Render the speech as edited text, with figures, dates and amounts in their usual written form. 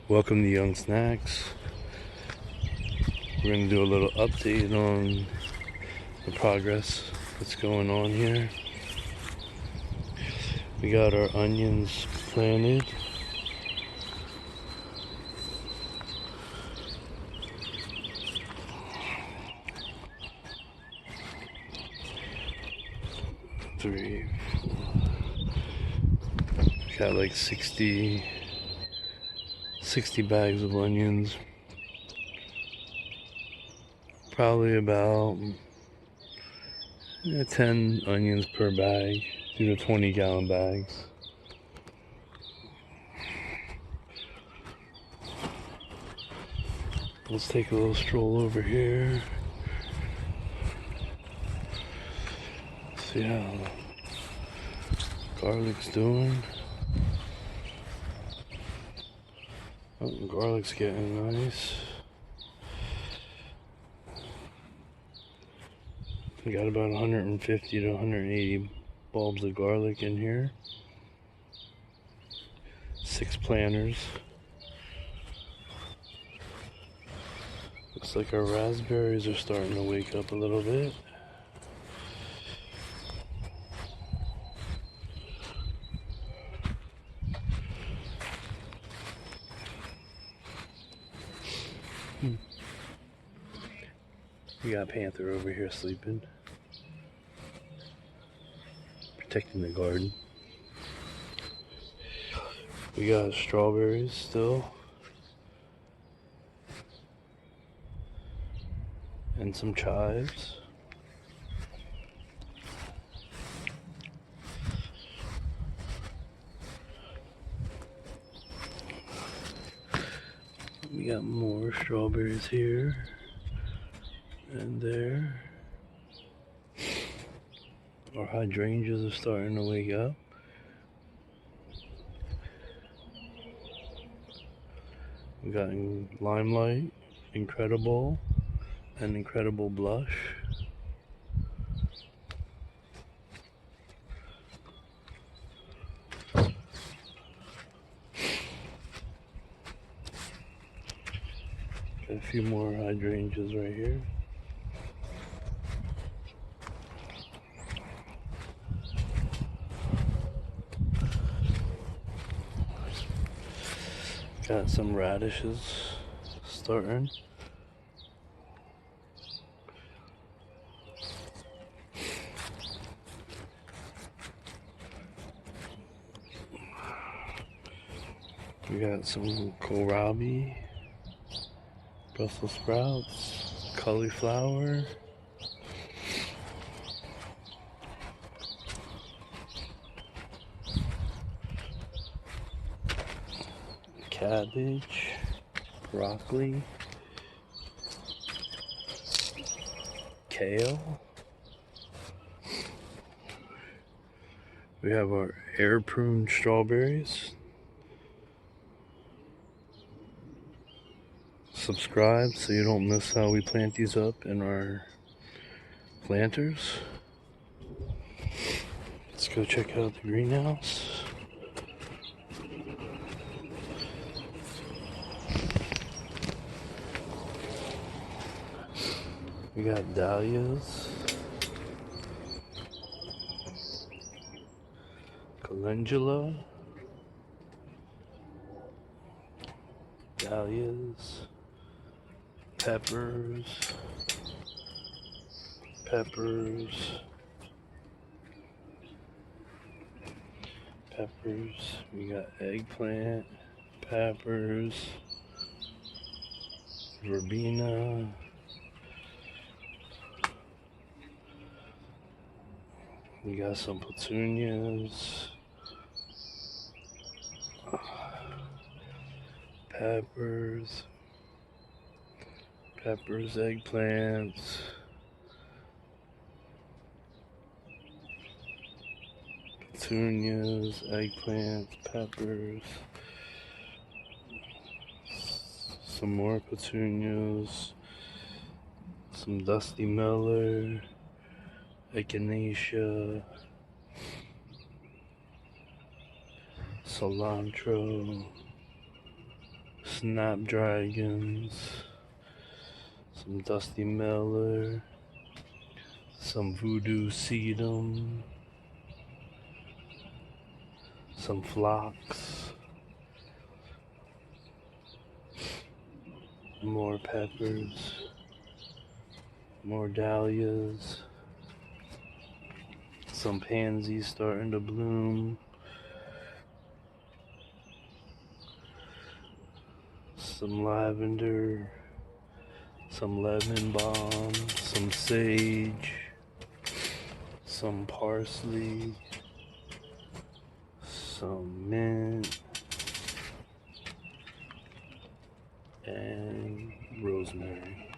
Welcome to Young Snacks. We're going to do a little update on the progress that's going on here. We got our onions planted. Three, got like 60 bags of onions. Probably about 10 onions per bag. These are 20-gallon bags. Let's take a little stroll over here. See how garlic's doing. Oh, garlic's getting nice. We got about 150 to 180 bulbs of garlic in here. 6 planters. Looks like our raspberries are starting to wake up a little bit. We got Panther over here sleeping, protecting the garden. We got strawberries still, and some chives. We got more strawberries here and there. Our hydrangeas are starting to wake up. We got Limelight, Incredible, and Incredible Blush. Got a few more hydrangeas right here. Got some radishes starting. We got some kohlrabi, Brussels sprouts, cauliflower, cabbage, broccoli, kale. We have our air pruned strawberries. Subscribe so you don't miss how we plant these up in our planters. Let's go check out the greenhouse. We got dahlias, calendula, dahlias, peppers, we got eggplant, peppers, verbena, we got some petunias, peppers, eggplants, petunias, eggplants, peppers, some more petunias, some dusty miller, echinacea, cilantro, snapdragons, some dusty miller, some voodoo sedum, some phlox, more peppers, more dahlias, some pansies starting to bloom, some lavender, some lemon balm, some sage, some parsley, some mint, and rosemary.